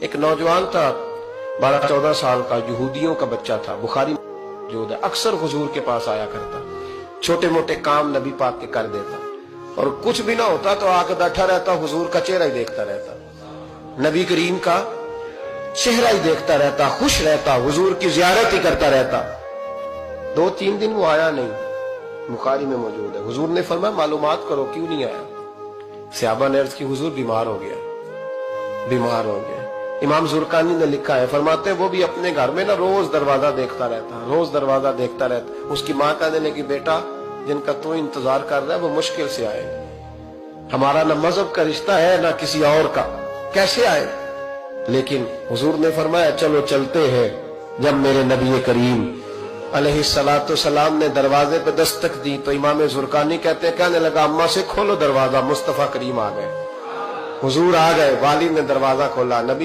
ایک نوجوان تھا 12-14 سال کا، یہودیوں کا بچہ تھا، بخاری موجود ہے، اکثر حضور کے پاس آیا کرتا، چھوٹے موٹے کام نبی پاک کے کر دیتا، اور کچھ بھی نہ ہوتا تو آ کے بیٹھا رہتا، حضور کا چہرہ ہی دیکھتا رہتا، نبی کریم کا چہرہ ہی دیکھتا رہتا، خوش رہتا، حضور کی زیارت ہی کرتا رہتا۔ 2-3 دن وہ آیا نہیں، بخاری میں موجود ہے۔ حضور نے فرمایا معلومات کرو کیوں نہیں آیا؟ صحابہ نے عرض کی حضور بیمار ہو گیا، بیمار ہو گیا۔ امام زرقانی نے لکھا ہے، فرماتے ہیں وہ بھی اپنے گھر میں نا روز دروازہ دیکھتا رہتا، روز دروازہ دیکھتا رہتا۔ اس کی ماں کہنے لگی بیٹا جن کا تو انتظار کر رہا ہے وہ مشکل سے آئے، ہمارا نہ مذہب کا رشتہ ہے نہ کسی اور کا، کیسے آئے؟ لیکن حضور نے فرمایا چلو چلتے ہیں۔ جب میرے نبی کریم علیہ السلام نے دروازے پہ دستک دی تو امام زرقانی کہتے ہیں کہنے لگا اماں سے کھولو دروازہ، مصطفیٰ کریم آ گئے، حضور آ گئے۔ والد نے دروازہ کھولا، نبی